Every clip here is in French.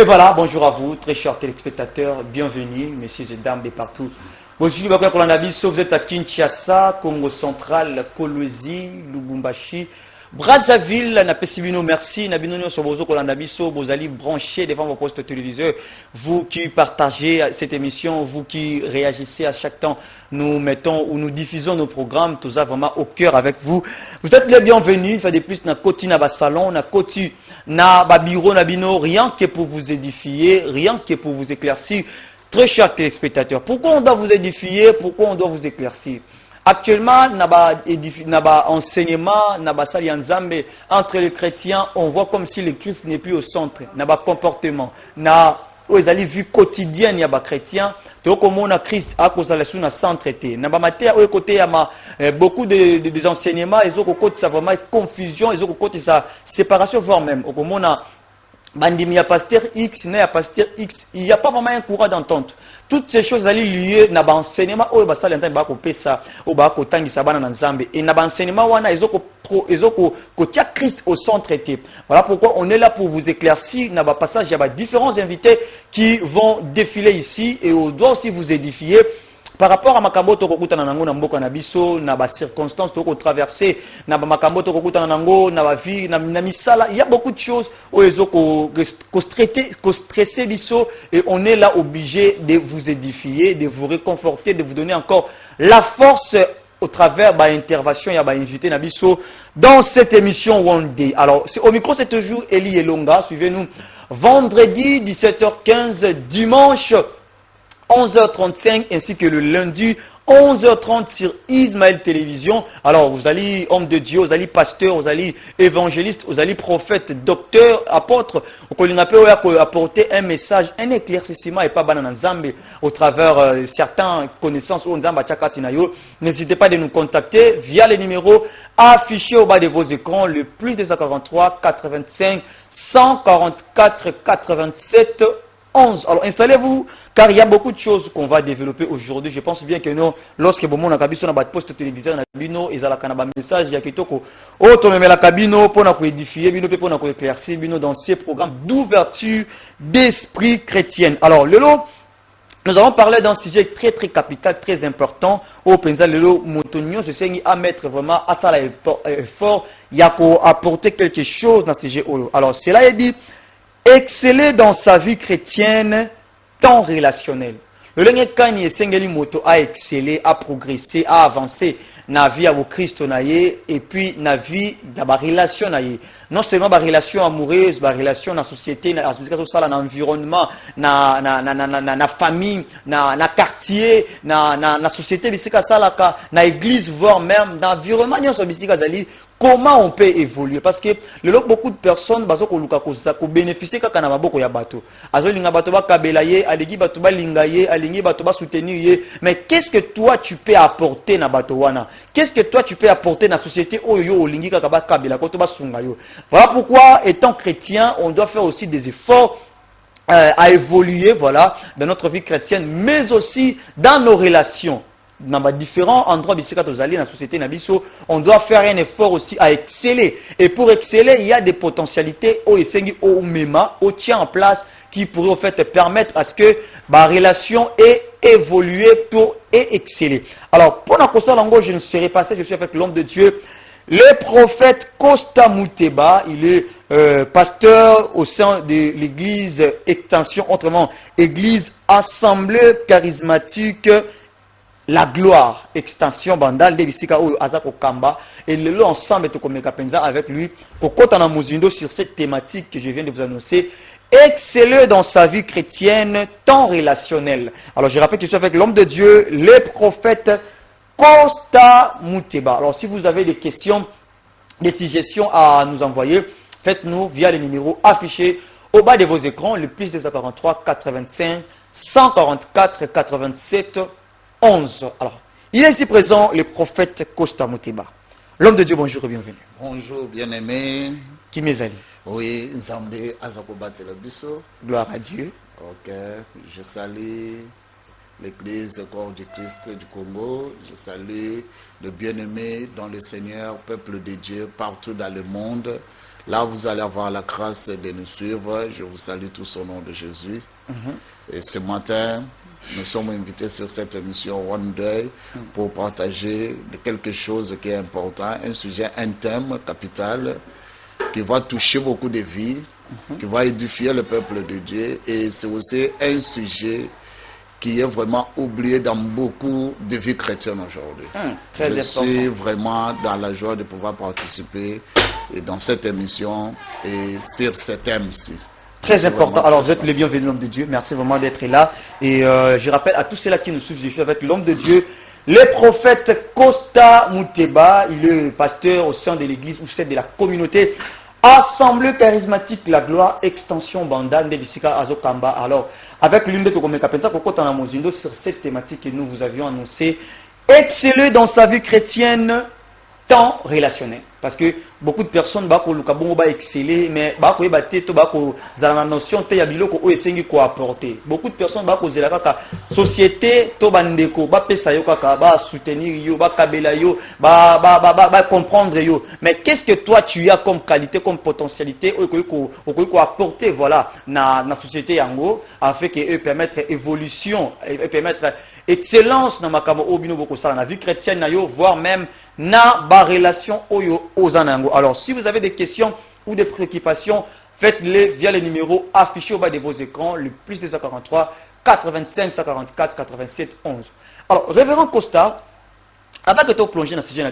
voilà, bonjour à vous, très chers téléspectateurs, bienvenue, messieurs et dames de partout. Bonjour, vous êtes à Kinshasa, Congo central, Kolwezi, Lubumbashi, Brazzaville, na Pesibino, merci, Nabino Sobozo, Kolandabiso, vous allez brancher devant vos postes téléviseurs, vous qui partagez cette émission, vous qui réagissez à chaque temps, nous mettons ou nous diffusons nos programmes, tout ça vraiment au cœur avec vous. Vous êtes les bienvenus, il fait de plus, na Koti, na Salon, na Koti, na Babiro, na Bino, rien que pour vous édifier, rien que pour vous éclaircir. Très chers téléspectateurs, pourquoi on doit vous édifier, pourquoi on doit vous éclaircir? Actuellement, naba enseignement, naba sali nzambe entre les chrétiens, on voit comme si le Christ n'est plus au centre. Naba comportement, na les vie quotidienne yaba chrétien, to comme on a Christ à cause de la sous na centre té. Naba maté au côté yama beaucoup des enseignements, ils ont côté ça vraiment confusion, ils ont côté ça séparation voire même. Au comme on a bandimi ya pasteur X, na ya pasteur X, il n'y a pas vraiment un courant d'entente. Toutes ces choses allaient liées na ba enseignement au ba sala ntan ba ko pesa au ba ko tangisa bana na nzambe et na ba enseignement wana ezoko tia Christ au centre été. Voilà pourquoi on est là pour vous éclaircir na ba passage il y a différents invités qui vont défiler ici et on doit aussi vous édifier. Par rapport à makambo to kokuta na nango na mboka na biso na ba circonstances to ko traverser na ba makambo to kokuta na nango na ba vie na misala, il y a beaucoup de choses où ils ont ko stresser biso et on est là obligé de vous édifier, de vous réconforter, de vous donner encore la force au travers de l'intervention, il y a invité Nabiso dans cette émission One Day. Alors, au micro, c'est toujours Eli Elonga. Suivez-nous vendredi 17h15, dimanche 11h35 ainsi que le lundi 11h30 sur Ismaël Télévision. Alors, vous allez homme de Dieu, vous allez pasteur, vous allez évangéliste, vous allez prophète, docteur, apôtre. On peut apporter un message, un éclaircissement et pas banana nzambe au travers certaines connaissances ou nzamba tchakatinayo. N'hésitez pas de nous contacter via les numéros affichés au bas de vos écrans, le plus 243 85 144 87 11. Alors installez-vous car il y a beaucoup de choses qu'on va développer aujourd'hui. Je pense bien que nous, lorsque bon on a kabiso na poste téléviseur na bino ezala kana ba message ya kitoko auto memela kabino pour na ko édifier bino pour na ko éclaircir bino dans ces programmes d'ouverture d'esprit chrétienne. Alors lelo nous allons parler d'un sujet très capital, très important. Au Penza lelo motonyo je sais à mettre vraiment à ça effort, il y a qu'à apporter quelque chose dans ce sujet. Alors cela est dit, exceller dans sa vie chrétienne, tant relationnel. Le lengue kani esengeli moto a exceller, a progresser, a avancer na vie à Christ naye et puis na vie da ba relation naye. Non seulement ba relation amoureuse, ba relation na société, na environnement, na famille, na quartier, na société bisika salaka, na église voire même dans environnement nyoso bisika zali. Comment on peut évoluer? Parce que beaucoup de personnes bénéficient quand on a beaucoup de bateaux. Mais qu'est-ce que toi tu peux apporter na bateau? Qu'est-ce que toi tu peux apporter dans la société? Voilà pourquoi, étant chrétien, on doit faire aussi des efforts à évoluer, voilà, dans notre vie chrétienne, mais aussi dans nos relations. Dans différents endroits dans la société, on doit faire un effort aussi à exceller. Et pour exceller, il y a des potentialités au tient en place qui pourraient en fait permettre à ce que la relation ait évolué pour et exceller. Alors, pour la langue, je ne serai pas je suis avec l'homme de Dieu, le prophète Costa Muteba. Il est pasteur au sein de l'église Extension, autrement, église Assemblée charismatique La Gloire, extension bandal de bisika ou azako kamba et le lot ensemble to komeka penza avec lui pour kota na muzindo sur cette thématique que je viens de vous annoncer, exceller dans sa vie chrétienne tant relationnelle. Alors je rappelle que je suis avec l'homme de Dieu, le prophète Costa Muteba. Alors si vous avez des questions, des suggestions à nous envoyer, faites-nous via les numéros affichés au bas de vos écrans, le plus 243 85 144 87 11. Alors, il est ici présent le prophète Costa Muteba. L'homme de Dieu, bonjour et bienvenue. Bonjour, bien-aimé. Qui m'est allé? Oui, Nzambe Azakobate Labiso. Gloire à Dieu. Ok, je salue l'église corps du Christ du Congo. Je salue le bien-aimé dans le Seigneur, peuple de Dieu, partout dans le monde. Là, vous allez avoir la grâce de nous suivre. Je vous salue tous au nom de Jésus. Et ce matin, nous sommes invités sur cette émission One Day pour partager quelque chose qui est important, un sujet, un thème capital qui va toucher beaucoup de vies, qui va édifier le peuple de Dieu. Et c'est aussi un sujet qui est vraiment oublié dans beaucoup de vies chrétiennes aujourd'hui. Je suis vraiment dans la joie de pouvoir participer dans cette émission et sur ce thème-ci. Très important. Alors, vous êtes les bienvenus, l'homme de Dieu. Merci vraiment d'être là. Et je rappelle à tous ceux-là qui nous suivent, je suis avec l'homme de Dieu, le prophète Costa Mouteba. Il est pasteur au sein de l'église ou c'est de la communauté Assemblée charismatique La Gloire, extension Bandan de Bissika Azokamba. Alors, avec l'une de Tokomé Kapenta, sur cette thématique que nous vous avions annoncé, exceller dans sa vie chrétienne, temps relationnel. Parce que beaucoup de personnes vont exceller, mais la notion de apporter. Beaucoup de personnes vont la société, soutenir, comprendre. Mais qu'est-ce que toi tu as comme qualité, comme potentialité, apporter voilà, dans la société afin que permettre évolution, permettre excellence dans la vie chrétienne, voire même dans la relation aux anangos. Alors, si vous avez des questions ou des préoccupations, faites-les via les numéros affichés au bas de vos écrans, le plus 243 85 144 87 11. Alors, révérend Costa, avant que tu plonges dans le sujet,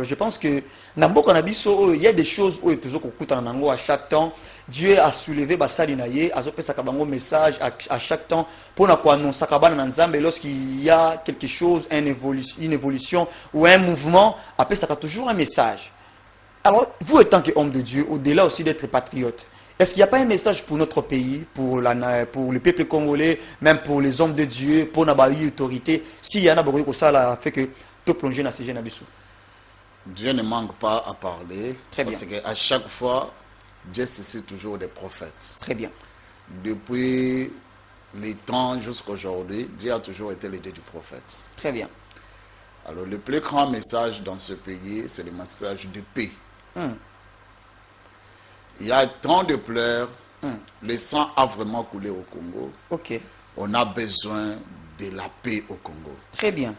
je pense que il y a des choses où à chaque temps, Dieu a soulevé un message à chaque temps pour annoncer lorsqu'il y a quelque chose, une évolution ou un mouvement, après ça a toujours un message. Alors, vous étant qu'homme de Dieu, au-delà aussi d'être patriote, est-ce qu'il n'y a pas un message pour notre pays, pour le peuple congolais, même pour les hommes de Dieu, pour la autorité, s'il y en a beaucoup de ça, fait que tu plonges dans ces jeunes. Dieu ne manque pas à parler. Très bien. Parce qu'à chaque fois, Dieu suscite toujours des prophètes. Très bien. Depuis les temps jusqu'à aujourd'hui, Dieu a toujours été le Dieu du prophète. Très bien. Alors, le plus grand message dans ce pays, c'est le message de paix. Il y a tant de pleurs. Le sang a vraiment coulé au Congo. Ok. On a besoin de la paix au Congo. Très bien.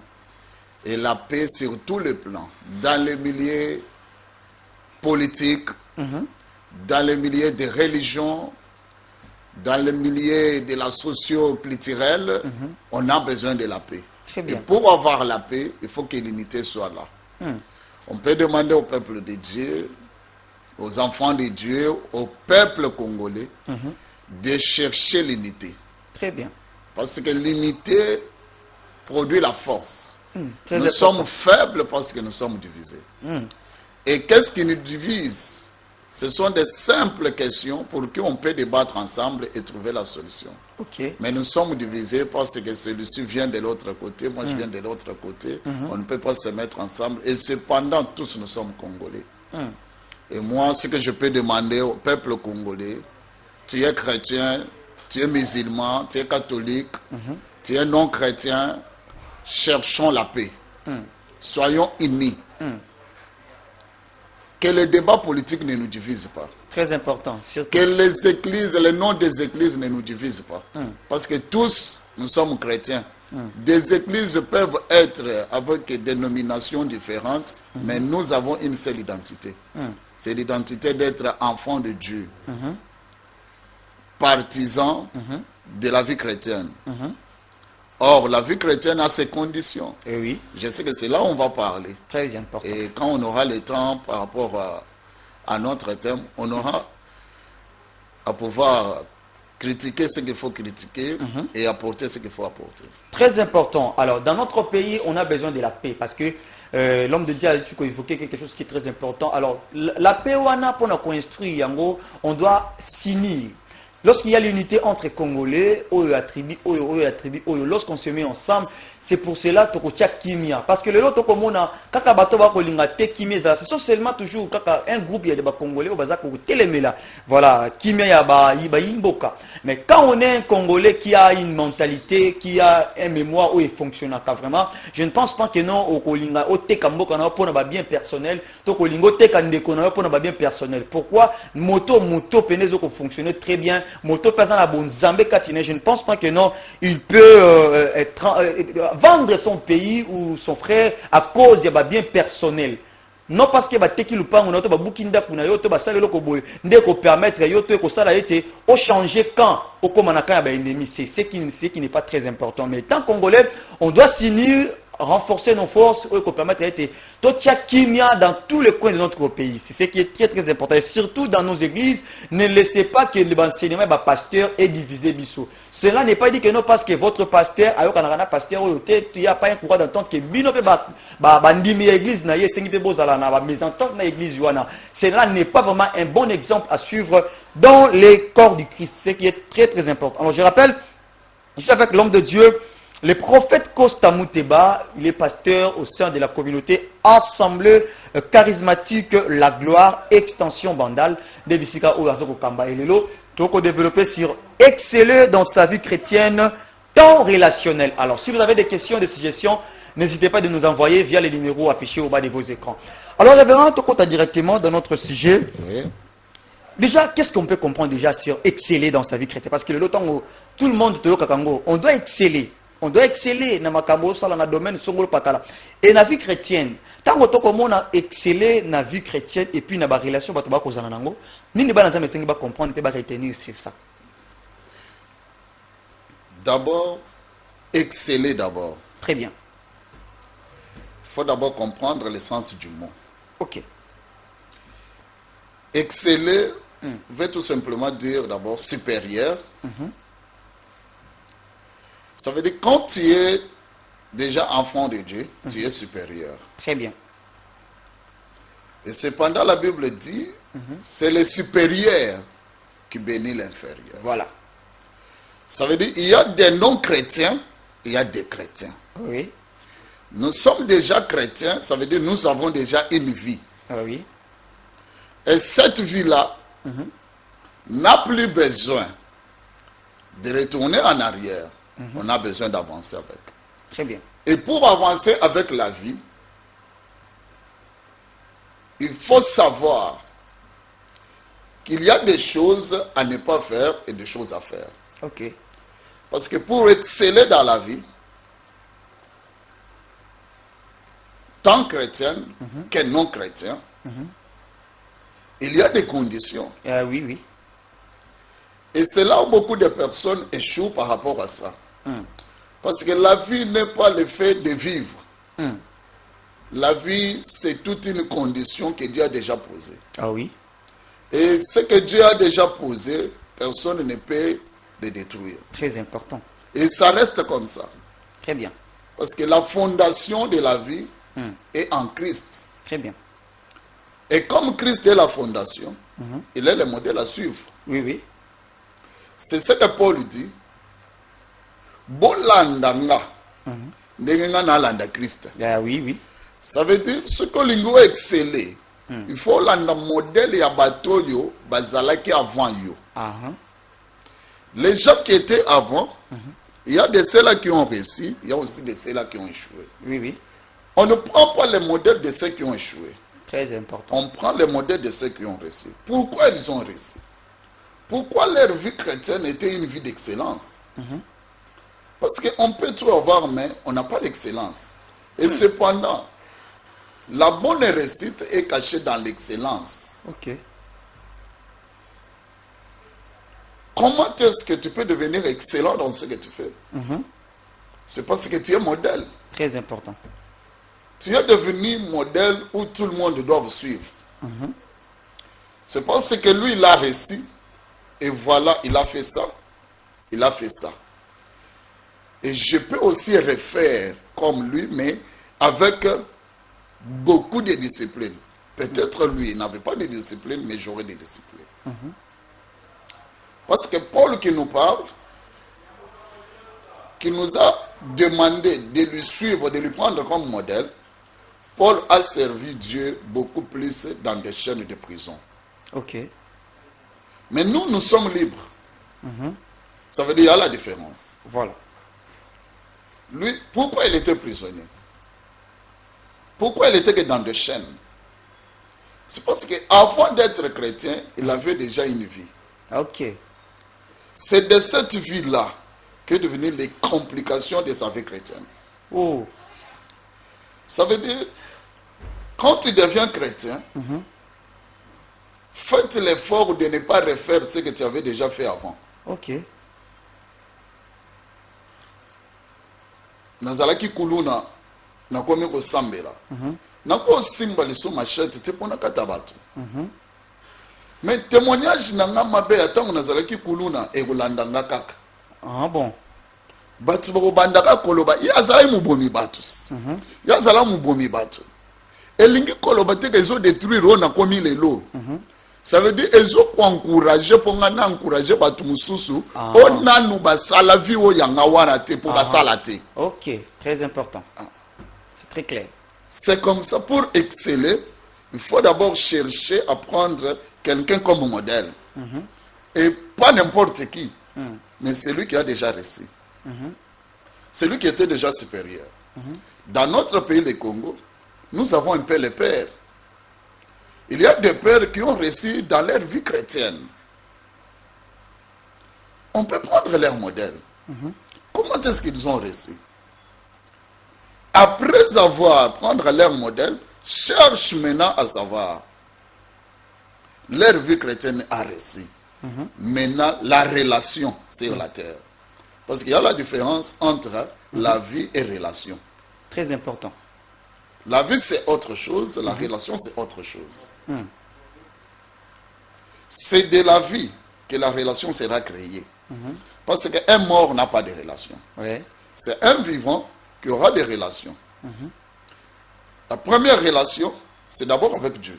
Et la paix sur tous les plans, dans les milieux politiques, dans les milieux des religions, dans les milieux de la socio-culturelle, on a besoin de la paix. Très bien. Et pour avoir la paix, il faut que l'unité soit là. On peut demander au peuple de Dieu, aux enfants de Dieu, au peuple congolais, de chercher l'unité. Très bien. Parce que l'unité produit la force. Nous important. sommes faibles parce que nous sommes divisés. Et qu'est-ce qui nous divise? Ce sont des simples questions pour qu'on peut débattre ensemble et trouver la solution. Ok. Mais nous sommes divisés parce que celui-ci vient de l'autre côté, moi je viens de l'autre côté. On ne peut pas se mettre ensemble. Et cependant, tous nous sommes Congolais. Et moi, ce que je peux demander au peuple congolais, tu es chrétien, tu es musulman, tu es catholique, tu es non chrétien, cherchons la paix. Soyons unis. Que le débat politique ne nous divise pas. Très important. Surtout. Que les églises, les noms des églises ne nous divisent pas. Parce que tous, nous sommes chrétiens. Des églises peuvent être avec des dénominations différentes, mais nous avons une seule identité. C'est l'identité d'être enfant de Dieu. Partisan de la vie chrétienne. Or, la vie chrétienne a ses conditions. Et oui. Je sais que c'est là où on va parler. Très important. Et quand on aura le temps par rapport à notre thème, on aura à pouvoir critiquer ce qu'il faut critiquer et apporter ce qu'il faut apporter. Très important. Alors, dans notre pays, on a besoin de la paix parce que l'homme de Dieu a évoqué quelque chose qui est très important. Alors, la paix, pour nous construire, on doit s'unir. Lorsqu'il y a l'unité entre Congolais, lorsqu'on se met ensemble, c'est pour cela que tu as kimia. Parce que le lot comme on a, quand kimia, ce sont seulement toujours un groupe, il y a des Congolais, voilà, kimia yaba imboka. Mais quand on est un Congolais qui a une mentalité, qui a une mémoire où il fonctionne vraiment, je ne pense pas que non, au Kolinga, au Tekamboka, pour bien personnel, au Kolingo Tekandeko, pour bien personnel. Pourquoi? Moto, Penezo, fonctionne très bien. Moto, par exemple, bon Zambé Katine, je ne pense pas que non, il peut vendre son pays ou son frère à cause de bien personnel. Non parce que bateki lupango na to ba bukinda kuna yo to ba sala loko boy ndeko permettre yo to ko sala été au changer quand au komanaka ba ennemi, c'est ce qui n'est pas très important, mais tant congolais on doit s'unir, renforcer nos forces pour permettre d'être kimia dans tous les coins de notre pays. C'est ce qui est très très important. Et surtout dans nos églises, ne laissez pas que l'enseignement de pasteur est divisé bissou. Cela n'est pas dit que non parce que votre pasteur, alors qu'on a un pasteur, il n'y a pas un courant d'entente que bino pe bandimi église na yesengi pe bozala na ba mésentente na église yuana. Cela n'est pas vraiment un bon exemple à suivre dans les corps du Christ, ce qui est très très important. Alors je rappelle, je suis avec l'homme de Dieu, le prophète Costa Mouteba, il est pasteur au sein de la communauté Assemblée charismatique La Gloire, extension Bandal, de Bissika Oazoko Kamba et Lelo, donc développé sur exceller dans sa vie chrétienne, tant relationnelle. Alors, si vous avez des questions, des suggestions, n'hésitez pas de nous envoyer via les numéros affichés au bas de vos écrans. Alors, révérend, on compte directement dans notre sujet. Oui. Déjà, qu'est-ce qu'on peut comprendre déjà sur exceller dans sa vie chrétienne? Parce que le temps où tout le monde, on doit exceller. On doit exceller dans le domaine patala. Et dans la vie chrétienne, tant que on a excellé dans la vie chrétienne et puis dans la relation, on va comprendre et retenir sur ça. D'abord, exceller d'abord. Très bien. Il faut d'abord comprendre le sens du mot. Ok. Exceller veut tout simplement dire d'abord supérieur. Ça veut dire quand tu es déjà enfant de Dieu, tu es supérieur. Très bien. Et cependant, la Bible dit, c'est le supérieur qui bénit l'inférieur. Voilà. Ça veut dire, il y a des non-chrétiens, il y a des chrétiens. Oui. Nous sommes déjà chrétiens, ça veut dire nous avons déjà une vie. Oui. Et cette vie-là n'a plus besoin de retourner en arrière. On a besoin d'avancer avec. Très bien. Et pour avancer avec la vie, il faut savoir qu'il y a des choses à ne pas faire et des choses à faire. Ok. Parce que pour exceller dans la vie, tant chrétien que non chrétien, il y a des conditions. Oui, oui. Et c'est là où beaucoup de personnes échouent par rapport à ça. Parce que la vie n'est pas le fait de vivre. La vie, c'est toute une condition que Dieu a déjà posée. Ah oui. Et ce que Dieu a déjà posé, personne ne peut le détruire. Très important. Et ça reste comme ça. Très bien. Parce que la fondation de la vie est en Christ. Très bien. Et comme Christ est la fondation, il est le modèle à suivre. Oui, oui. C'est ce que Paul dit. Bolandanga. Ndenga na landa Christ. Ah oui, oui. Ça veut dire, ce que l'ingo exceller, il faut landa modèle ya batoyo, bazalaki avant yo. Les gens qui étaient avant, il y a de ceux-là qui ont réussi, il y a aussi de ceux-là qui ont échoué. Oui, oui. On ne prend pas le modèle de ceux qui ont échoué. Très important. On prend le modèle de ceux qui ont réussi. Pourquoi ils ont réussi? Pourquoi leur vie chrétienne était une vie d'excellence? Parce qu'on peut tout avoir, mais on n'a pas l'excellence. Et cependant, la bonne réussite est cachée dans l'excellence. Ok. Comment est-ce que tu peux devenir excellent dans ce que tu fais? C'est parce que tu es modèle. Très important. Tu es devenu modèle où tout le monde doit vous suivre. C'est parce que lui, il a réussi. Et voilà, il a fait ça. Il a fait ça. Et je peux aussi refaire comme lui, mais avec beaucoup de discipline. Peut-être lui, il n'avait pas de discipline, mais j'aurais des disciplines. Parce que Paul qui nous parle, qui nous a demandé de lui suivre, de lui prendre comme modèle, Paul a servi Dieu beaucoup plus dans des chaînes de prison. Ok. Mais nous, nous sommes libres. Ça veut dire qu'il y a la différence. Voilà. Lui, pourquoi il était prisonnier? Pourquoi il était que dans des chaînes? C'est parce qu'avant d'être chrétien, il avait déjà une vie. Ok. C'est de cette vie-là que devenaient les complications de sa vie chrétienne. Oh. Ça veut dire, quand tu deviens chrétien, faites l'effort de ne pas refaire ce que tu avais déjà fait avant. Ok. Nazalaki kuluna nakomi kosambela. Nako simba liso machete te pona kata bato. Mais témoignage nanga mabe atango nazalaki kuluna ekolanda nga kaka. Ah bon. Batu bako bandaka koloba yazala mubomi batus. Yazala mubomi batu. Elingi koloba te kezo détruire ona komi lelo. Ça veut dire ezo ko encourager ponga na encourager batu mususu ona nu basala vi o yanga wana te po basala te. Ok, très important. C'est très clair. C'est comme ça, pour exceller, il faut d'abord chercher à prendre quelqu'un comme modèle. Et pas n'importe qui, mais celui qui a déjà réussi. Celui qui était déjà supérieur. Dans notre pays, le Congo, nous avons un peu les pères. Il y a des pères qui ont réussi dans leur vie chrétienne. On peut prendre leur modèle. Comment est-ce qu'ils ont réussi? Après avoir prendre leur modèle, cherche maintenant à savoir. Leur vie chrétienne a réussi. Maintenant, la relation sur la terre. Parce qu'il y a la différence entre la vie et relation. Très important. La vie, c'est autre chose. La relation, c'est autre chose. C'est de la vie que la relation sera créée. Parce qu'un mort n'a pas de relation. Ouais. C'est un vivant qui aura des relations. La première relation, c'est d'abord avec Dieu.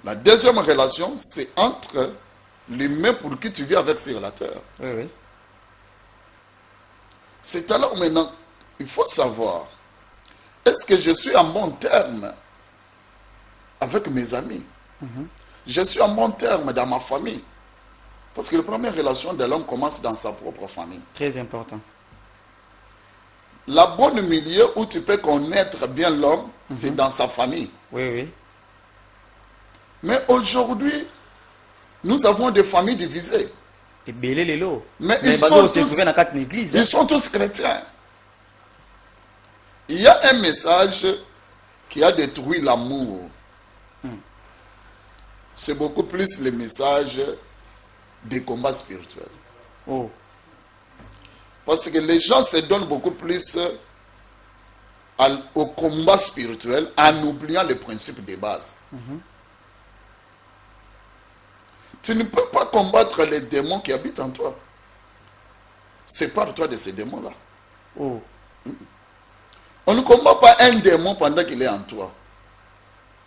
La deuxième relation, c'est entre l'humain pour qui tu vis avec sur la terre. Oui, oui. C'est alors maintenant, il faut savoir, est-ce que je suis en bon terme avec mes amis? Je suis en bon terme dans ma famille. Parce que la première relation de l'homme commence dans sa propre famille. Très important. La bonne milieu où tu peux connaître bien l'homme, c'est dans sa famille. Oui, oui. Mais aujourd'hui, nous avons des familles divisées. Et belé les lots. Mais ils sont tous chrétiens. Il y a un message qui a détruit l'amour. C'est beaucoup plus le message des combats spirituels. Oh. Parce que les gens se donnent beaucoup plus au combat spirituel en oubliant les principes de base. Tu ne peux pas combattre les démons qui habitent en toi. Sépare-toi de ces démons-là. Oh. On ne combat pas un démon pendant qu'il est en toi.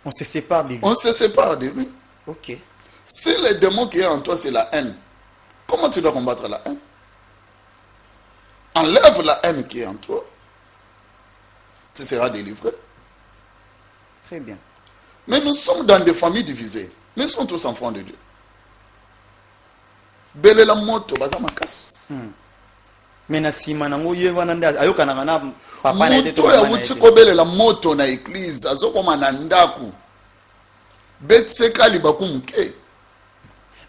On se sépare de lui. On se sépare de lui. Ok. Si le démon qui est en toi, c'est la haine, comment tu dois combattre la haine? Enlève la haine qui est en toi. Tu seras délivré. Très bien. Mais nous sommes dans des familles divisées. Nous sommes tous enfants de Dieu. Belle la moto, baza makas. Mais na sima nango ye wana nda ayoka na papa na ete to ya wuti ko belle la moto na église azokoma na ndaku. Betseka libaku muke.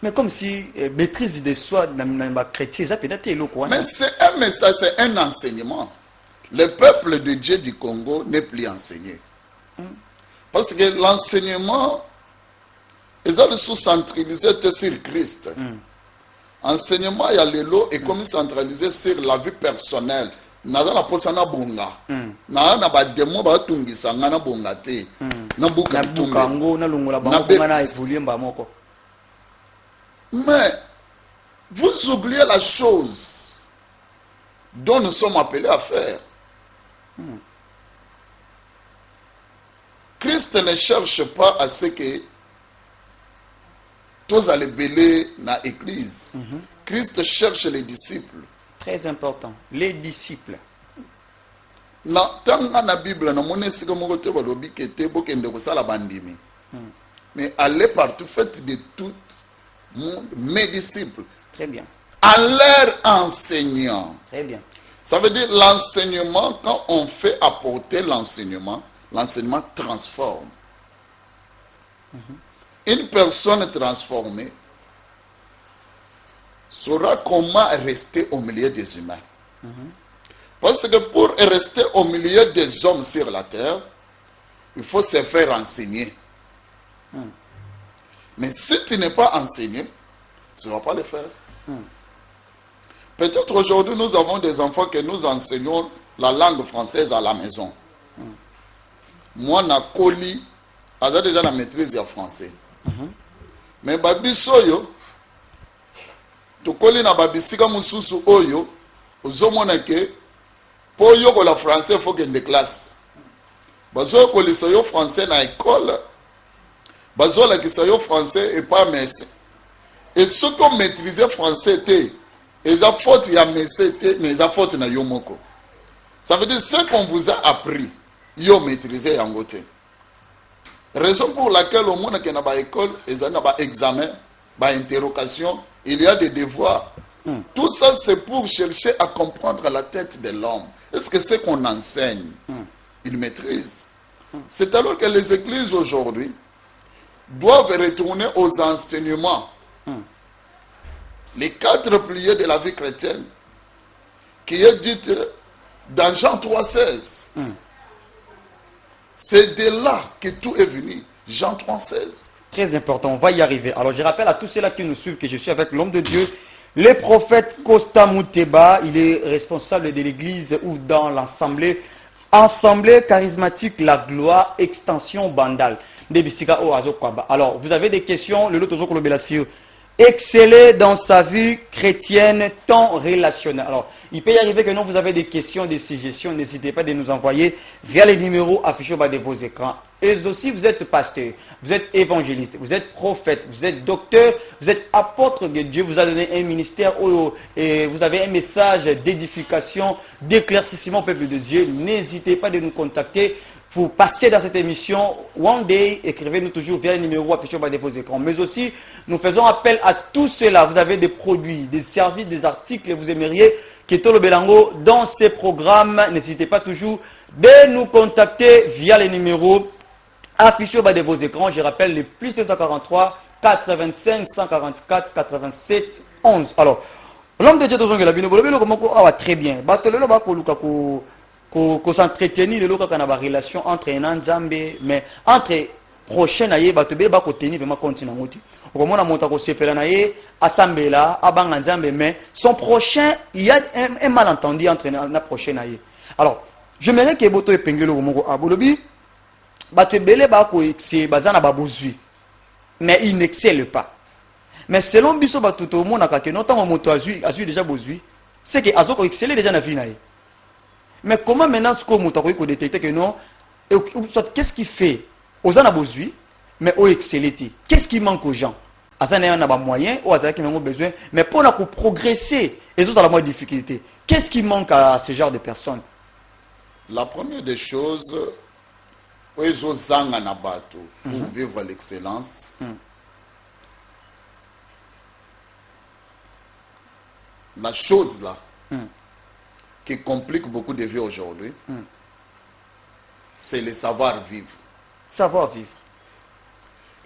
Mais comme si maîtrise de soi dans chrétien, ça peut-être est. Mais c'est un message, c'est un enseignement. Le peuple de Dieu du Congo n'est plus enseigné. Parce que l'enseignement, ils ont sous-centralisé sur Christ. Enseignement, il y a le lot est comme centralisé sur la vie personnelle. Naza na posana bonga. Na ba demo ba tungisa ngana bonga te. Na buka ngo na lungola bango ngana évoluer mbamoko. Mais vous oubliez la chose dont nous sommes appelés à faire. Christ ne cherche pas à ce que tous allez belé dans l'église. Christ cherche les disciples. Très important. Les disciples. Tant la Bible, mais allez partout, faites de tout monde mes disciples. Très bien. À leur enseignant. Très bien. Ça veut dire l'enseignement, quand on fait apporter l'enseignement, l'enseignement transforme. Une personne transformée saura comment rester au milieu des humains. Parce que pour rester au milieu des hommes sur la terre, il faut se faire enseigner. Mais si tu n'es pas enseigné, tu ne vas pas le faire. Peut-être aujourd'hui, nous avons des enfants que nous enseignons la langue française à la maison. Moi, je suis déjà la maîtrise du français. Mais babisoyo, tu connais na babisika mususu oyo, ozomona ke po yoko la français faut que de classe. Bazo ko lisoyo français na école, bazo la kisoyo français et pas médecin. Et ceux qui ont maîtrisé français té, ils ont faute ya médecin té, mais ils ont faute na yomoko. Ça veut dire ce qu'on vous a appris, yo maîtrisé yangote. Raison pour laquelle au monde qui n'a pas école, ils ont pas examen, pas interrogation, il y a des devoirs. Tout ça c'est pour chercher à comprendre la tête de l'homme. Est-ce que ce qu'on enseigne, il maîtrise? C'est alors que les églises aujourd'hui doivent retourner aux enseignements. Les 4 piliers de la vie chrétienne qui est dit dans Jean 3,16. C'est de là que tout est venu. Jean 3,16. Très important, on va y arriver. Alors je rappelle à tous ceux-là qui nous suivent que je suis avec l'homme de Dieu, le prophète Costa Mouteba. Il est responsable de l'église ou dans l'assemblée. Assemblée charismatique, la gloire, extension bandal. Alors, vous avez des questions, le lot exceller dans sa vie chrétienne, tant relationnelle. Alors, il peut y arriver que non, vous avez des questions, des suggestions, n'hésitez pas de nous envoyer via les numéros affichés au bas de vos écrans. Et aussi, vous êtes pasteur, vous êtes évangéliste, vous êtes prophète, vous êtes docteur, vous êtes apôtre de Dieu, vous avez donné un ministère et vous avez un message d'édification, d'éclaircissement au peuple de Dieu. N'hésitez pas de nous contacter. Pour passer dans cette émission, One Day, écrivez-nous toujours via le numéro affiché au bas de vos écrans. Mais aussi, nous faisons appel à tous ceux-là. Vous avez des produits, des services, des articles, vous aimeriez Ketolo Belango dans ces programmes. N'hésitez pas toujours de nous contacter via les numéros affichés au bas de vos écrans. Je rappelle les plus 243 85 144 87 11. Alors, l'homme de Dieu très bien. Qu'on s'entretenir les local na ba relation entre un Nzambe mais entre prochain na ye bato be ba ko tenir vraiment continent ngoti okomona monta ko sepela na ye asambela abanga Nzambe mais son prochain il y a un malentendu entre na prochain na ye. Alors j'aimerais que boto epengelo moko abolobi bato belé ba ko exe bazana ba bozui mais il n'excelle pas. Mais selon biso bato to mona ka ke non tant moto azui déjà bozui c'est que azoko exceller déjà na vie na ye. Mais comment maintenant ce qu'on peut détecter que non, qu'est-ce qui fait aux gens besoin, mais aux excellés? Qu'est-ce qui manque aux gens? À ça, on a des moyens, aux gens qui ont besoin, mais pour progresser, les autres ont la moins de difficultés. Qu'est-ce qui manque à ce genre de personnes? La première des choses, pour vivre l'excellence, la chose là, qui complique beaucoup de vies aujourd'hui, c'est le savoir-vivre. Savoir-vivre.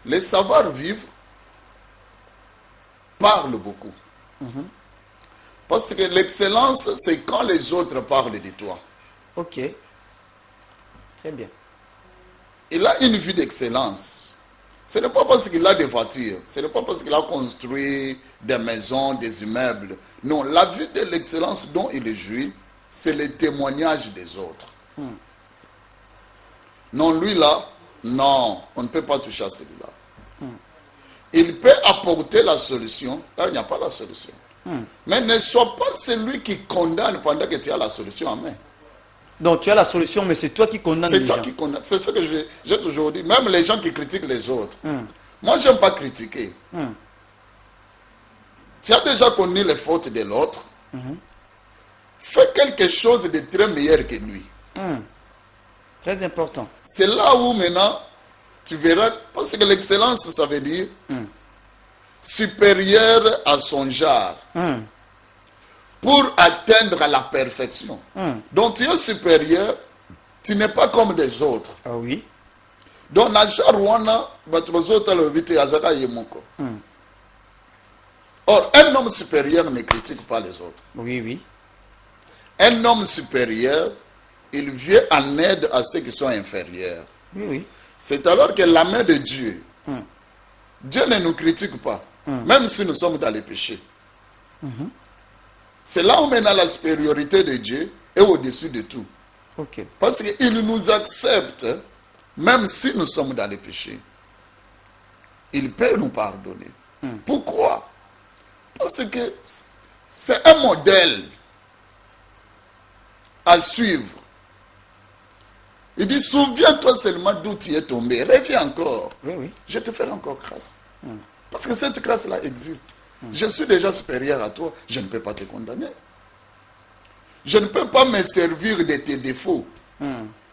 Le savoir-vivre parle beaucoup. Parce que l'excellence, c'est quand les autres parlent de toi. Ok. Très bien. Il a une vie d'excellence. Ce n'est pas parce qu'il a des voitures, ce n'est pas parce qu'il a construit des maisons, des immeubles. Non, la vie de l'excellence dont il jouit, c'est le témoignage des autres. Non, lui là, non, on ne peut pas toucher à celui-là. Il peut apporter la solution, là il n'y a pas la solution. Mais ne sois pas celui qui condamne pendant que tu as la solution en main. Donc tu as la solution, mais c'est toi qui condamnes les gens. C'est toi qui condamne. C'est ce que j'ai toujours dit. Même les gens qui critiquent les autres. Moi, je n'aime pas critiquer. tu as déjà connu les fautes de l'autre, fais quelque chose de très meilleur que lui. Très important. C'est là où maintenant, tu verras, parce que l'excellence, ça veut dire supérieur à son genre, pour atteindre la perfection. Donc tu es supérieur, tu n'es pas comme des autres. Ah oui. Donc na genre wana, bato bazota le vite azaka yemoko. Or, un homme supérieur ne critique pas les autres. Oui, oui. Un homme supérieur, il vient en aide à ceux qui sont inférieurs. Oui, oui. C'est alors que la main de Dieu, Dieu ne nous critique pas, même si nous sommes dans les péchés. C'est là où maintenant la supériorité de Dieu est au-dessus de tout. Ok. Parce qu'il nous accepte, même si nous sommes dans les péchés. Il peut nous pardonner. Pourquoi? Parce que c'est un modèle à suivre. Il dit, souviens-toi seulement d'où tu es tombé. Reviens encore. Oui, oui. Je te ferai encore grâce. Parce que cette grâce-là existe. Je suis déjà supérieur à toi. Je ne peux pas te condamner. Je ne peux pas me servir de tes défauts.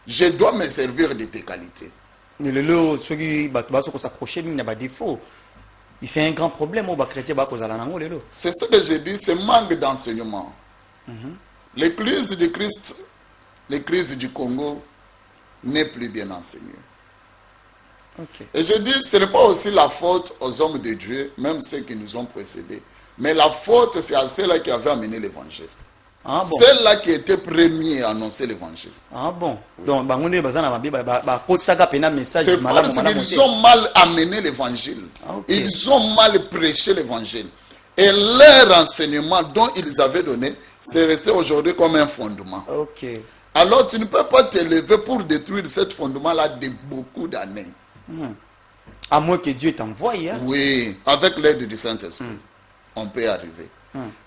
Je dois me servir de tes qualités. Mais le lot, ceux qui s'accrocher, il n'y a pas de défaut. C'est un grand problème au chrétien. C'est ce que j'ai dit, c'est manque d'enseignement. L'église du Christ, l'église du Congo, n'est plus bien enseignée. Ok. Et je dis, ce n'est pas aussi la faute aux hommes de Dieu, même ceux qui nous ont précédés. Mais la faute, c'est à ceux-là qui avaient amené l'évangile. Ah bon? Ceux-là qui étaient premiers à annoncer l'évangile. Ah bon? Donc, c'est C'est parce qu'ils ont mal amené l'évangile. Ah, ok. Ils ont mal prêché l'évangile. Et leur enseignement dont ils avaient donné, c'est resté aujourd'hui comme un fondement. Ok. Alors tu ne peux pas te lever pour détruire ce fondement-là de beaucoup d'années. À moins que Dieu t'envoie. Hein? Oui, avec l'aide du Saint-Esprit, on peut arriver.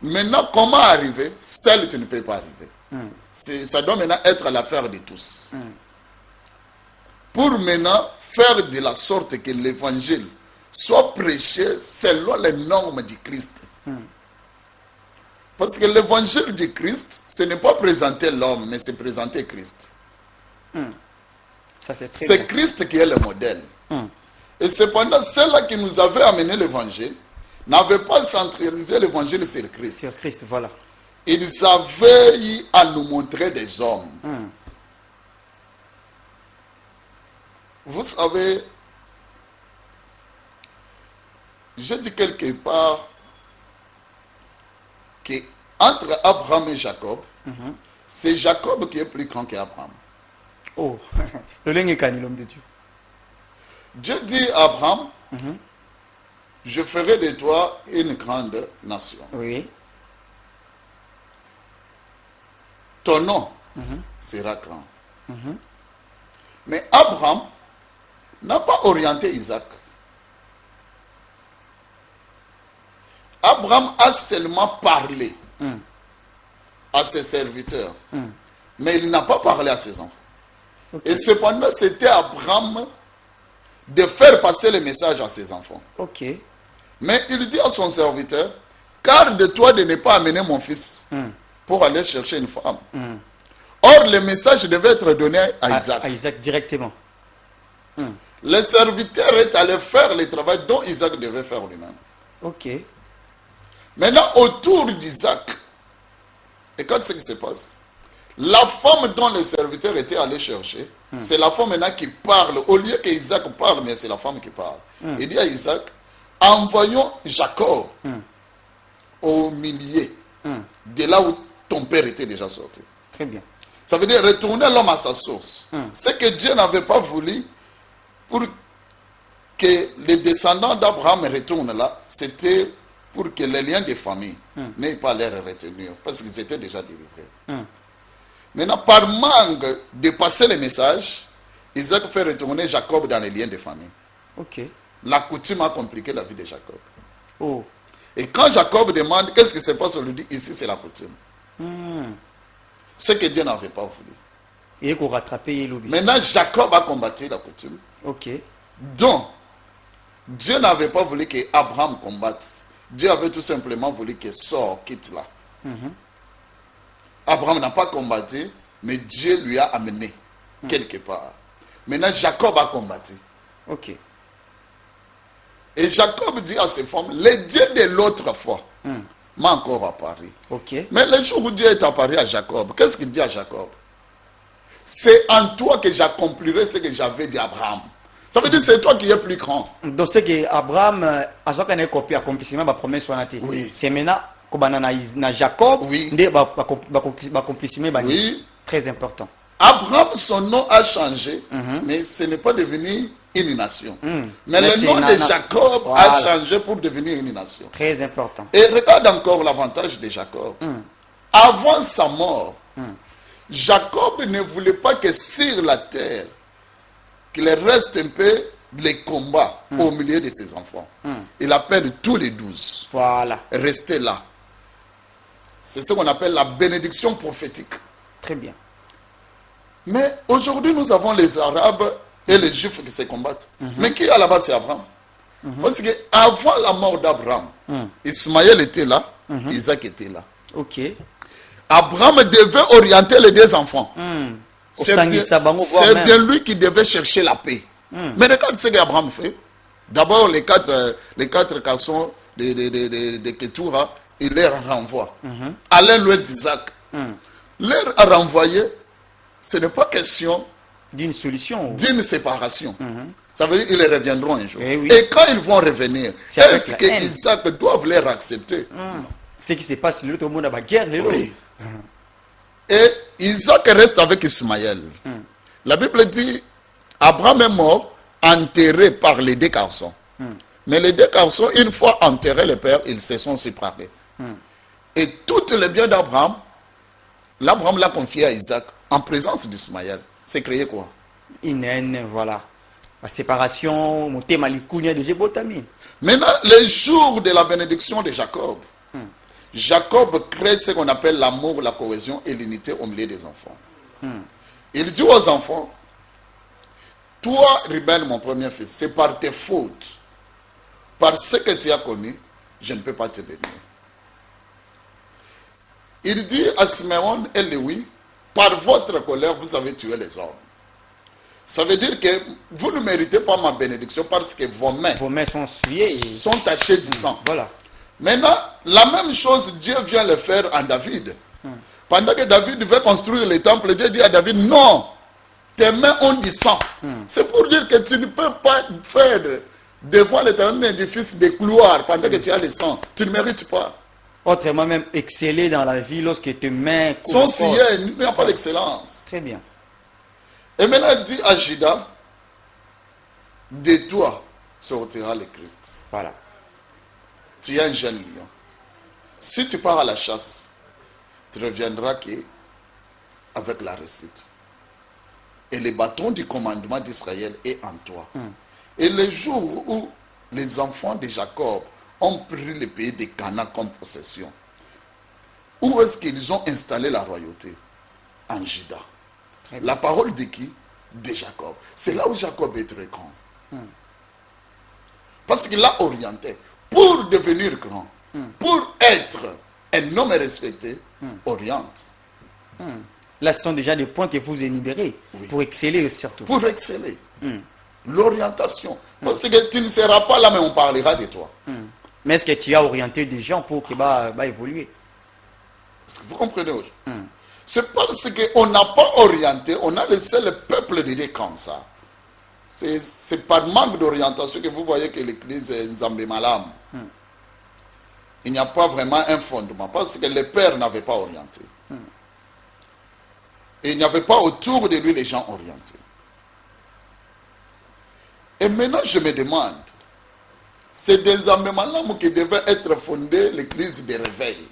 Maintenant, comment arriver? Seul, tu ne peux pas arriver. Ça doit maintenant être l'affaire de tous. Pour maintenant faire de la sorte que l'évangile soit prêché selon les normes du Christ. Parce que l'évangile du Christ, ce n'est pas présenter l'homme, mais c'est présenter Christ. C'est Christ qui est le modèle. Et cependant, ceux-là qui nous avaient amené l'évangile n'avaient pas centralisé l'évangile sur Christ. Sur Christ, voilà. Ils avaient eu à nous montrer des hommes. Vous savez, j'ai dit quelque part que entre Abraham et Jacob, c'est Jacob qui est plus grand qu'Abraham. Oh, le lingue l'homme de Dieu. Dieu dit à Abraham, je ferai de toi une grande nation. Oui. Ton nom sera grand. Mais Abraham n'a pas orienté Isaac. Abraham a seulement parlé à ses serviteurs, mais il n'a pas parlé à ses enfants. Okay. Et cependant, c'était Abraham de faire passer le message à ses enfants. Ok. Mais il dit à son serviteur, garde-toi de ne pas amener mon fils pour aller chercher une femme. Or, le message devait être donné à Isaac. À Isaac directement. Le serviteur est allé faire le travail dont Isaac devait faire lui-même. Ok. Maintenant, autour d'Isaac, et quand ce qui se passe, la femme dont le serviteur était allé chercher, c'est la femme maintenant qui parle. Au lieu que Isaac parle, mais c'est la femme qui parle. Il dit à Isaac, envoyons Jacob au milieu de là où ton père était déjà sorti. Très bien. Ça veut dire retourner l'homme à sa source. Ce que Dieu n'avait pas voulu pour que les descendants d'Abraham retournent là, c'était pour que les liens de famille n'aient pas l'air retenir, parce qu'ils étaient déjà délivrés. Maintenant, par manque de passer le message, Isaac fait retourner Jacob dans les liens de famille. Ok. La coutume a compliqué la vie de Jacob. Oh. Et quand Jacob demande qu'est-ce qui se passe, on lui dit ici c'est la coutume. Ce que Dieu n'avait pas voulu. Et qu'on rattraper l'objet. Maintenant, Jacob a combattu la coutume. Ok. Donc, Dieu n'avait pas voulu qu'Abraham combatte. Dieu avait tout simplement voulu qu'il sorte, quitte là. Abraham n'a pas combattu, mais Dieu lui a amené quelque part. Maintenant, Jacob a combattu. Ok. Et Jacob dit à ses femmes, le Dieu de l'autre fois m'a encore apparu. Ok. Mais le jour où Dieu est apparu à Jacob, qu'est-ce qu'il dit à Jacob? C'est en toi que j'accomplirai ce que j'avais dit à Abraham. Ça veut dire que c'est toi qui es plus grand. Donc c'est que Abraham a ce qu'on a copié accomplissement la promesse soit Oui. c'est maintenant comme na Jacob Oui. accomplissement Oui. très important. Abraham, son nom a changé, mais ce n'est pas devenu une nation. Mais le c'est nom de Jacob a Voilà. changé pour devenir une nation. Très important. Et regarde encore l'avantage de Jacob. Avant sa mort, Jacob ne voulait pas que sur la terre, qu'il reste un peu les combats au milieu de ses enfants. Il appelle tous les 12. Voilà. Restez là. C'est ce qu'on appelle la bénédiction prophétique. Très bien. Mais aujourd'hui, nous avons les Arabes et les Juifs qui se combattent. Mais qui est là-bas, c'est Abraham. Parce qu'avant la mort d'Abraham, Ismaël était là, Isaac était là. Ok. Abraham devait orienter les deux enfants. C'est Osangisa bango, voire même. bien lui qui devait chercher la paix. Mais regarde ce qu'Abraham fait. D'abord, les quatre garçons de Ketura, il les renvoie. Alain, l'ouest d'Isaac. Leur a renvoyé, ce n'est pas question D'une solution. d'une séparation. Ça veut dire qu'ils reviendront un jour. Eh oui. Et quand ils vont revenir, C'est avec est-ce la que haine. Isaac doivent les accepter? Ce qui se passe, tout le monde a la guerre. Oui. Et Isaac reste avec Ismaël. La Bible dit, Abraham est mort, enterré par les deux garçons. Mais les deux garçons, une fois enterrés le père, ils se sont séparés. Et tout le bien d'Abraham, l'Abraham l'a confié à Isaac en présence d'Ismaël. C'est créé quoi? Une haine, voilà. La séparation, mon thème alikunya de Jebotami. Maintenant, le jour de la bénédiction de Jacob, Jacob crée ce qu'on appelle l'amour, la cohésion et l'unité au milieu des enfants. Il dit aux enfants, toi, Ruben, mon premier fils, c'est par tes fautes, par ce que tu as connu, je ne peux pas te bénir. Il dit à Siméon et Lévi, par votre colère, vous avez tué les hommes. Ça veut dire que vous ne méritez pas ma bénédiction parce que vos mains Vos mains sont souillées. sont tachées du sang. Voilà. Maintenant, la même chose, Dieu vient le faire en David. Pendant que David veut construire le temple, Dieu dit à David, non, tes mains ont du sang. C'est pour dire que tu ne peux pas faire devant l'éternel un édifice de couloir pendant que tu as le sang. Tu ne mérites pas. Autrement même exceller dans la vie lorsque tes mains Son couvrent sillon, il n'y a pas d'excellence. Très bien. Et maintenant, il dit à Judas, de toi sortira le Christ. Voilà. Tu es un jeune lion. Si tu pars à la chasse, tu reviendras avec la réussite. Et le bâton du commandement d'Israël est en toi. Et le jour où les enfants de Jacob ont pris le pays de Canaan comme possession, où est-ce qu'ils ont installé la royauté? En Juda. La parole de qui? De Jacob. C'est là où Jacob est très grand. Parce qu'il l'a orienté. Pour devenir grand, pour être un homme respecté, oriente. Là, ce sont déjà des points que vous énumérez pour exceller surtout. Pour exceller. L'orientation. Parce que tu ne seras pas là, mais on parlera de toi. Mais est-ce que tu as orienté des gens pour qu'ils va évoluer? Est-ce que vous comprenez aujourd'hui? C'est parce qu'on n'a pas orienté, on a laissé le peuple de Dieu comme ça. C'est par manque d'orientation que vous voyez que l'église est Nzambe Malam. Il n'y a pas vraiment un fondement parce que les pères n'avaient pas orienté. Et il n'y avait pas autour de lui les gens orientés. Et maintenant je me demande, c'est des Nzambe Malam qui devait être fondé l'église des réveils.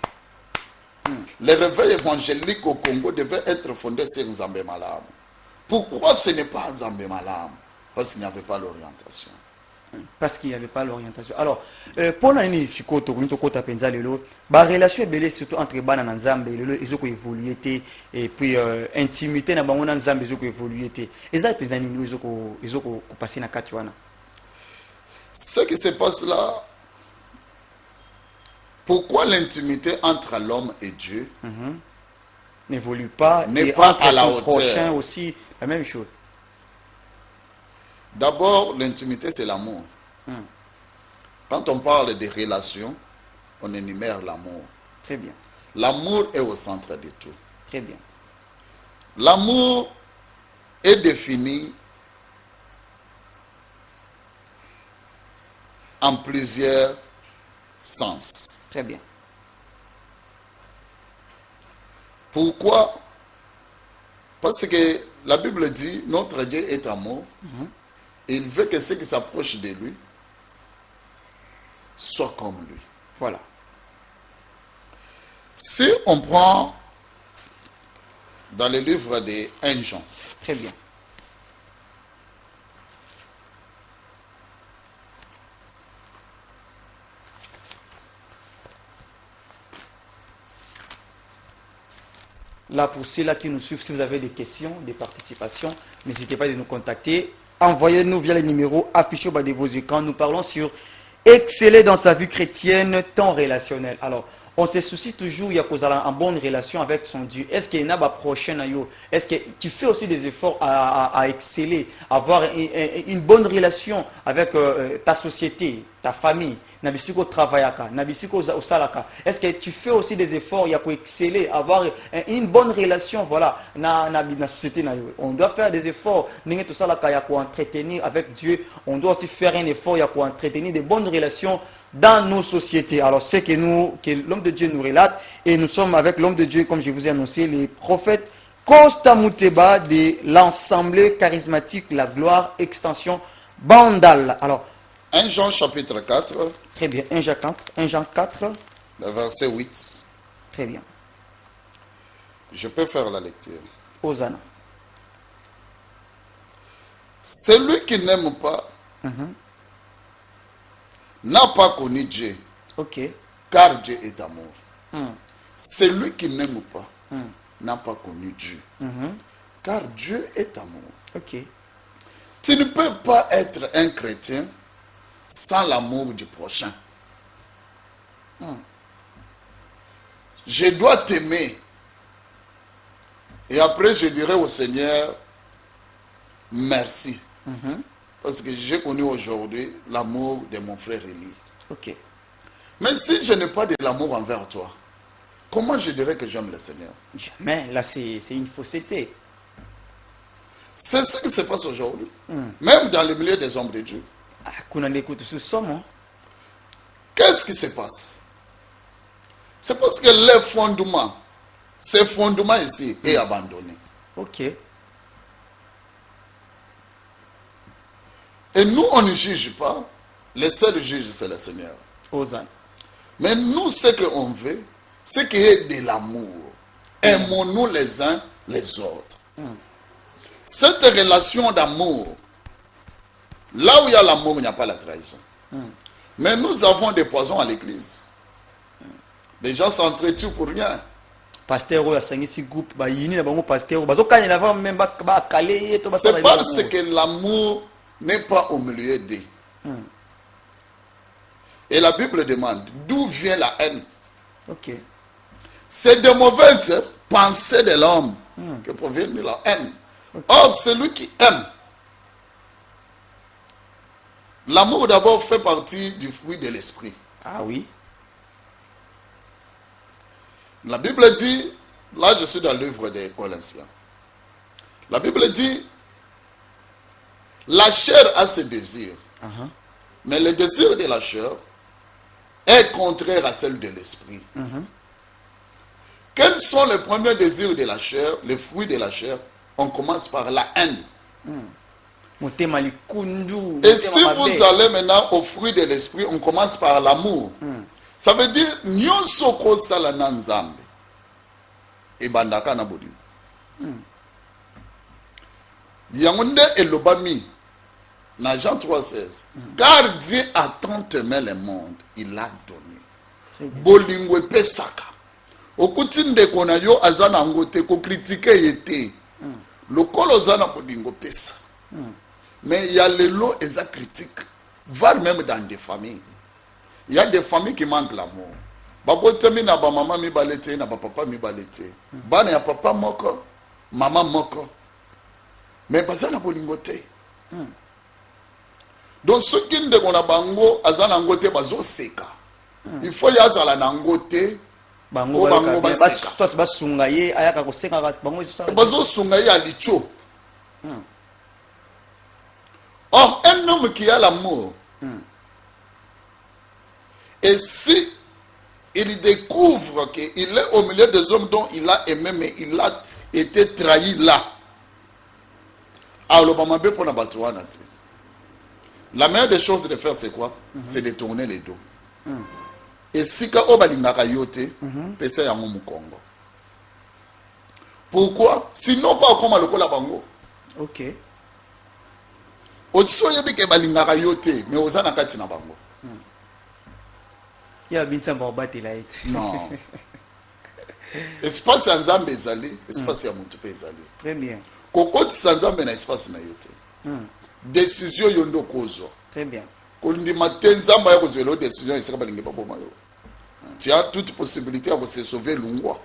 Le réveil évangélique au Congo devait être fondé sur Nzambe Malam. Pourquoi ce n'est pas Nzambe Malam? Parce qu'il n'y avait pas l'orientation. Parce qu'il n'y avait pas l'orientation. Alors, pour l'année, si vous avez la relation est surtout entre Bana et Nzambe, ils ont évolué, et puis intimité na bango Nzambe, ils ont évolué. Et ça, ils ont passé na Katuana. Ce qui se passe là, Pourquoi l'intimité entre l'homme et Dieu n'évolue pas, n'est et pas entre à la son hauteur? prochain aussi, la même chose. D'abord, l'intimité, c'est l'amour. Quand on parle des relations, on énumère l'amour. Très bien, L'amour est au centre de tout. très bien. L'amour est défini en plusieurs sens. Très bien. Pourquoi? Parce que la Bible dit, notre Dieu est amour. Et il veut que ceux qui s'approchent de lui soient comme lui. Voilà. Si on prend dans le livre de 1 Jean, Très bien. Là, pour ceux-là qui nous suivent, si vous avez des questions, des participations, n'hésitez pas à nous contacter. Envoyez-nous via les numéros affichés au bas de vos écrans. Nous parlons sur exceller dans sa vie chrétienne, temps relationnel. Alors, on se soucie toujours, il y a en bonne relation avec son Dieu. Est-ce qu'il y a une prochaine? Est-ce que tu fais aussi des efforts à exceller, avoir une bonne relation avec ta société, ta famille? Nabisiko travaillaka, nabisiko osalaka. Est-ce que tu fais aussi des efforts, il y a pour exceller, avoir une bonne relation, voilà, na société na yo. On doit faire des efforts, n'engé tout ça là, il y a pour entretenir avec Dieu. On doit aussi faire un effort, il y a pour entretenir des bonnes relations dans nos sociétés. Alors c'est que l'homme de Dieu nous relate, et nous sommes avec l'homme de Dieu, comme je vous ai annoncé, les prophètes Costa Muteba de l'Assemblée charismatique La Gloire Extension Bandal. Alors 1 Jean chapitre 4, très bien, 1 Jean 4, le verset 8. très bien. Je peux faire la lecture. Hosanna. Celui qui n'aime pas n'a pas connu Dieu, Ok. car Dieu est amour. Celui qui n'aime pas n'a pas connu Dieu, car Dieu est amour. Ok. Tu ne peux pas être un chrétien sans l'amour du prochain. Je dois t'aimer. Et après, je dirai au Seigneur, merci. Parce que j'ai connu aujourd'hui l'amour de mon frère Élie. Ok. Mais si je n'ai pas de l'amour envers toi, comment je dirais que j'aime le Seigneur? Jamais. Là, c'est une fausseté. C'est ce qui se passe aujourd'hui. Même dans le milieu des hommes de Dieu. Ah, qu'on en écoute sous somme. Qu'est-ce qui se passe? C'est parce que les fondements, ce fondement ici est abandonné. Ok. Et nous, on ne juge pas. Le seul juge, c'est le Seigneur. Hosanna. Mais nous, ce qu'on veut, c'est qu'il y ait de l'amour. Aimons-nous les uns les autres. Cette relation d'amour, là où il y a l'amour, il n'y a pas la trahison. Mais nous avons des poisons à l'église. Les gens s'entretuent pour rien. Pasteur a signé ce groupe, bah yini na bango pasteur, bah zoka ni l'avant même ba calé to ba. C'est parce que l'amour n'est pas au milieu d'eux. Et la Bible demande d'où vient la haine. Ok. C'est de mauvaises pensées de l'homme que provient de la haine. Or, celui qui aime, l'amour d'abord fait partie du fruit de l'esprit. Ah oui. La Bible dit, là je suis dans l'œuvre des Colossiens. La Bible dit, la chair a ses désirs, mais le désir de la chair est contraire à celle de l'esprit. Quels sont les premiers désirs de la chair, les fruits de la chair? On commence par la haine. Et si vous allez maintenant au fruit de l'esprit, on commence par l'amour. Ça veut dire, nyonso ko sala na nzambe ebandaka na bodimo. Yango nde elobami na Jean 3,16. Car Dieu a tant aimé le monde, il l'a donné. Bolingo epesaka. Okuti ndeko na yo aza na ngo te ko critiquer yete. Lokolo aza na bolingo pesa. Mais il y a les lots et les critiques, voire même dans des familles. Il y a des familles qui manquent l'amour. babotami na ba mama mibale te na ba papa mibale te bana ya papa moko mama moko mais baza na bolingo te donc soki ndeko na bango aza na ngo te bazoseka il faut ya azala na ngo te bango basunga ye ayaka kosenga bango bazosunga ye ya licho. Or un homme qui a l'amour et si il découvre qu'il est au milieu des hommes dont il a aimé, mais il a été trahi là. La meilleure des choses de faire, c'est quoi? C'est de tourner les dos. Et si ka obalingaka yote, pesa ya mu Congo. Pourquoi? Sinon pas comme le kola bango. OK. Otso yebi ke balingaka yote, mais ozana kati na bango. Il y a bien ça barbati là. Non. Espace ya nzambe ezali, espace ya mutu pe ezali. Très bien. Kokoti sa nzambe na espace na yote. Décision yondo kozo. Très bien. Kolindima te nzamba ya kozelo décision esika balingi pa boma yo. Tu as toute possibilité de se sauver lungwa.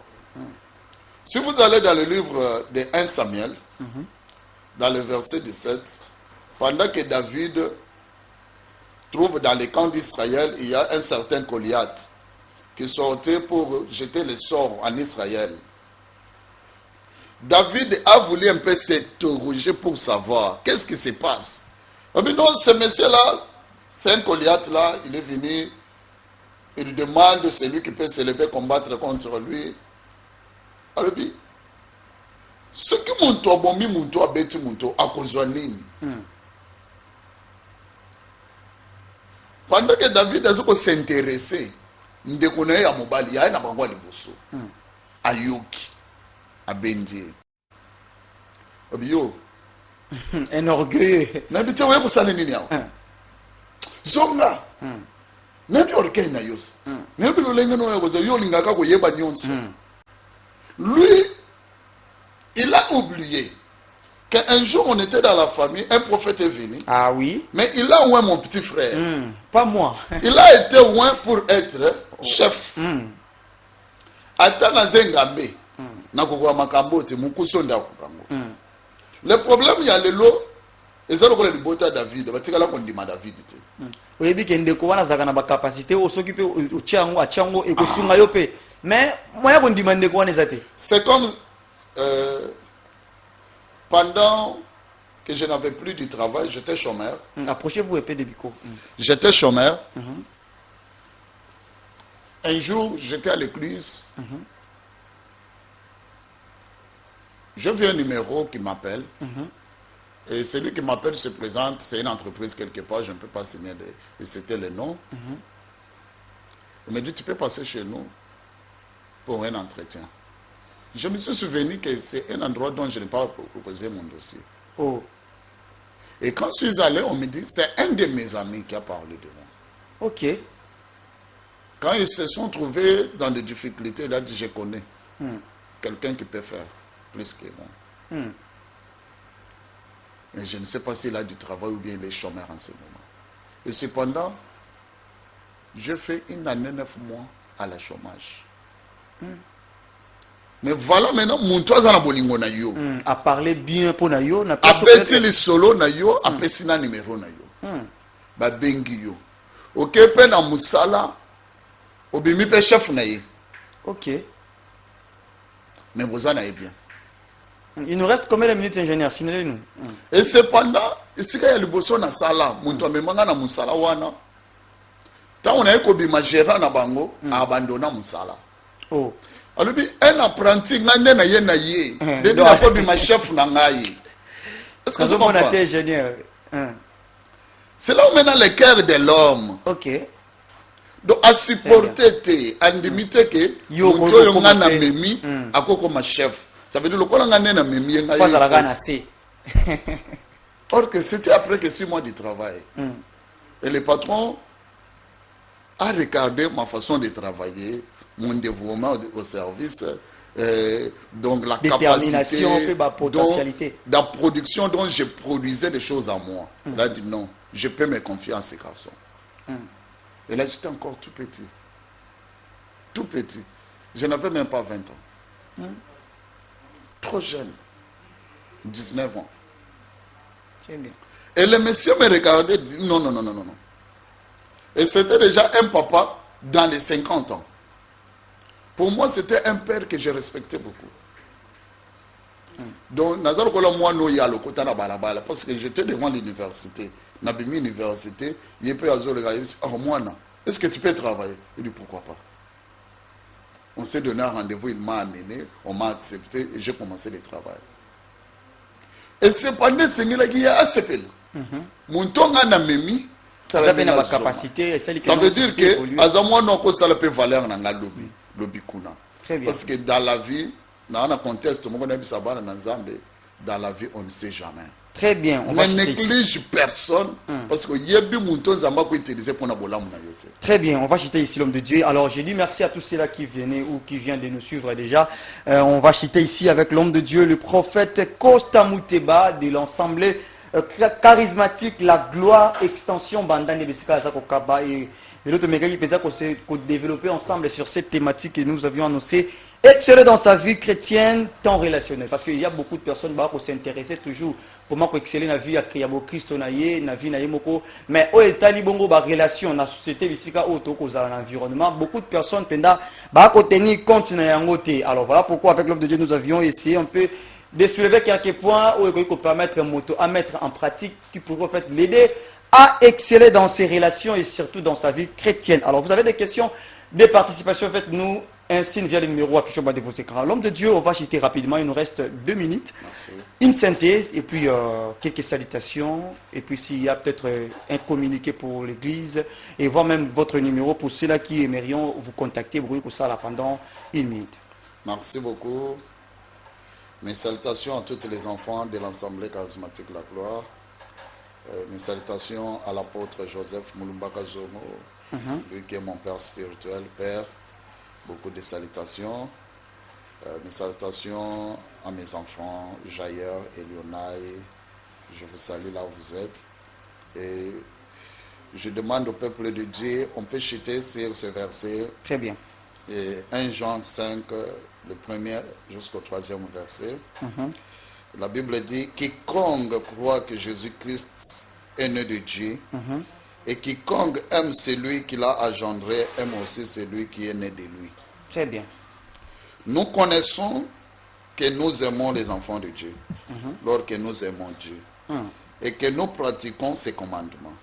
Si vous allez dans le livre de 1 Samuel, dans le verset 17, pendant que David trouve dans les camps d'Israël, il y a un certain Goliath qui sortait pour jeter les sorts en Israël. David a voulu un peu s'interroger pour savoir qu'est-ce qui se passe. Mais non, ce monsieur-là, c'est un Goliath là, il est venu, il demande celui qui peut se lever combattre contre lui. Alors, ce qui monte à bombi, monte à bêti, monte à kozwanini. Pendant que David a s'intéressé, il y a mobali, il y a un abangwa liboso, a yoki, a bendi. Obio. Un orgueil. N'habitez où vous allez nini. Zonga. N'habitez orgueil na yos. N'habitez le lenga no yos. Yo lingaka ko yeba nyonso. Lui, il a oublié qu'un jour on était dans la famille, un prophète est venu. Ah oui. Mais il a oué mon petit frère. Pas moi. Il a été oué pour être chef. Atana zengambe. Na kokwa makambo te mukusonda kukango. Le problème il y a le lot. Ezalo ko le libota David, batikala ko ndima David te. Oyebi ke ndeko wana zaka na ba capacité o s'occuper o chango a chango e ko sunga yo pe. Mais moi ko ndima ndeko wana ezate. C'est comme pendant que je n'avais plus du travail, j'étais chômeur. Approchez-vous épée de bico. J'étais chômeur. Un jour, j'étais à l'église. Je vis un numéro qui m'appelle. Et celui qui m'appelle se présente. C'est une entreprise quelque part. Je ne peux pas signer. Et c'était le nom. Il me dit, tu peux passer chez nous pour un entretien. Je me suis souvenu que c'est un endroit dont je n'ai pas proposé mon dossier. Oh. Et quand je suis allé, on me dit, c'est un de mes amis qui a parlé de moi. OK. Quand ils se sont trouvés dans des difficultés, il a dit, je connais quelqu'un qui peut faire plus que moi. Mais je ne sais pas s'il a du travail ou bien il est chômeur en ce moment. Et cependant, je fais 1 année 9 mois à la chômage. Mais voilà maintenant, mon toit à la bolingo na yo. A parler bien pour na yo, na a bêti le solo na yo, a pesi na numéro na yo. Ba bengi yo. Ok, pe na musala, obimi pe chef na ye. OK. Mais vous en avez bien. Il nous reste combien de minutes, ingénieur? Signalez-nous. Et cependant, ici il y a le bosso na sala, mon toit me manga na musala wana. Tant on a ekobima gérant na bango, a abandonné musala. Oh. Alors, un apprenti, na ye, depuis la fois ma chef na ngai. Est-ce que vous comprenez? Ingénieur. C'est là où maintenant le cœur de l'homme. OK. Donc, à supporter, à limiter que yo na memi, à quoi comme chef. Ça veut dire le col na memi, pas à la gana c'est. Or que c'était après que 6 mois de travail. Et le patron a regardé ma façon de travailler, mon dévouement au service, donc la capacité, potentialité. La production dont je produisais des choses à moi. Il a dit non, je peux me confier en ces garçons. Et là, j'étais encore tout petit. tout petit. Je n'avais même pas 20 ans. Trop jeune. 19 ans. Très bien. Et le monsieur me regardait et dit non, non, non, non, non. Et c'était déjà un papa dans les 50 ans. Pour moi, c'était un père que je respectais beaucoup. Donc, parce que j'étais devant l'université. Nabimi université, il peut est-ce que tu peux travailler? Il dit pourquoi pas. On s'est donné un rendez-vous, il m'a amené, on m'a accepté et j'ai commencé le travail. Et c'est pendant ce qu'il y a assez peu. Mon temps a memi. Ça veut dire que Azamwa n'oko ça peut valeur dans la lobby, lobby kuna. Parce que dans la vie, dans un contexte, dans la vie, on ne sait jamais. Très bien. On ne néglige personne parce que yebi mouton zamba ko utiliser pour na bolamu na yote. Très bien, on va chiter ici l'homme de Dieu. Alors j'ai dit merci à tous ceux-là qui venaient ou qui viennent de nous suivre déjà. On va chiter ici avec l'homme de Dieu, le prophète Costa Muteba de l'ensemble charismatique, la gloire, extension, bandane Besika Zakokaba et l'autre méga qui peut-être qu'on développer ensemble sur cette thématique que nous avions annoncée. Exceller dans sa vie chrétienne, tant relationnelle. Parce qu'il y a beaucoup de personnes qui s'intéressent toujours comment exceller dans la vie à Christ, dans la vie mais au état libongo ba relation dans la société bisika auto dans l'environnement, beaucoup de personnes pendant ba tenir compte na yangote. Alors voilà pourquoi avec l'homme de Dieu nous avions essayé un peu de soulever quelques points où il peut permettre moto à mettre en pratique qui pourrait en fait l'aider à exceller dans ses relations et surtout dans sa vie chrétienne. Alors vous avez des questions, des participations, faites-nous un signe via le numéro affiché au bas de vos écrans. L'homme de Dieu, on va chiter rapidement, il nous reste 2 minutes. Merci. Une synthèse et puis quelques salutations. Et puis s'il y a peut-être un communiqué pour l'église et voire même votre numéro pour ceux-là qui aimeriez vous contacter pour ça là pendant 1 minute. Merci beaucoup. Mes salutations à tous les enfants de l'Assemblée charismatique La Gloire. Mes salutations à l'apôtre Joseph Mulumbaka Zomo, lui qui est mon père spirituel, père. Beaucoup de salutations. Mes salutations à mes enfants, Jair et Lionel. Je vous salue là où vous êtes. Et je demande au peuple de Dieu, on peut chuter sur ce verset. Très bien. Et 1 Jean 5, le premier jusqu'au 3e verset. La Bible dit, quiconque croit que Jésus-Christ est né de Dieu, et quiconque aime celui qui l'a engendré, aime aussi celui qui est né de lui. Très bien. Nous connaissons que nous aimons les enfants de Dieu, lorsque nous aimons Dieu, et que nous pratiquons ses commandements.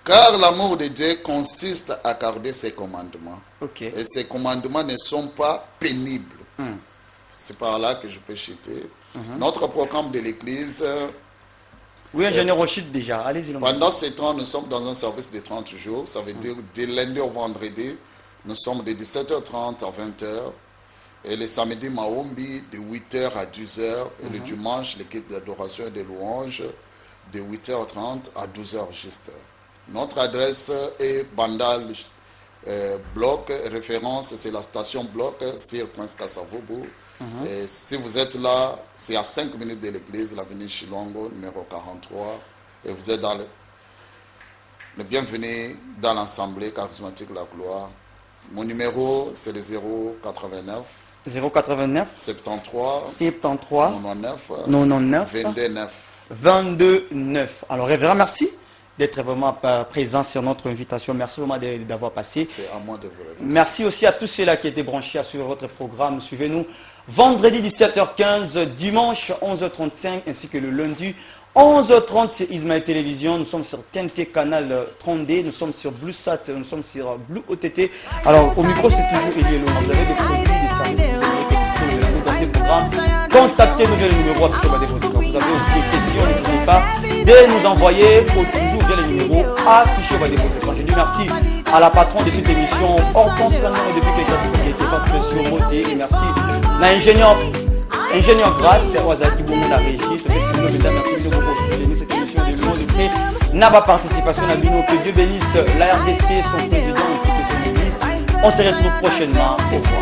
Car l'amour de Dieu consiste à garder ses commandements. Et ces commandements ne sont pas pénibles. C'est par là que je peux chuter. Notre programme de l'Église... Oui, ingénieur Rochid déjà. Allez-y. Pendant ces temps, nous sommes dans un service de 30 jours. Ça veut dire de lundi au vendredi, nous sommes de 17h30 à 20h. Et le samedi, Maombi, de 8h à 10h. Et le dimanche, l'équipe d'adoration et de louange, de 8h30 à 12h juste. Notre adresse est Bandal Bloc. Référence, c'est la station Bloc, sur Prince Kassavobo. Et si vous êtes là, c'est à 5 minutes de l'église, l'avenue Chilongo, numéro 43. Et vous êtes dans le bienvenu dans l'Assemblée charismatique La Gloire. Mon numéro, c'est le 089 089 73 73 99 22 9. Alors, révérend, merci d'être vraiment présent sur notre invitation. Merci vraiment d'avoir passé. C'est à moi de vous remercier. Merci aussi à tous ceux-là qui étaient branchés sur votre programme. Suivez-nous vendredi 17h15, dimanche 11h35, ainsi que le lundi 11h30 c'est Ismaël Télévision. Nous sommes sur TNT Canal 30D, nous sommes sur BlueSat, nous sommes sur Blue OTT. Alors au micro c'est toujours Elie Eloma. Vous avez des produits, des services dans ces programmes. Contactez-nous via le numéro à Pichoba Déposé. Vous avez aussi des questions, n'hésitez pas de nous envoyer toujours via le numéro à Pichoba Déposé. Je dis merci à la patronne de cette émission, Hortense Canon, depuis quelques qui était pas très sur beauté. Et merci l'ingénieur Grâce, Wazaki Boumou, la régie. Merci de vous soutenir cette émission de Lyon de Pré. Naba participation à Bino, que Dieu bénisse la RDC, son président ainsi que son église. On se retrouve prochainement. Au revoir.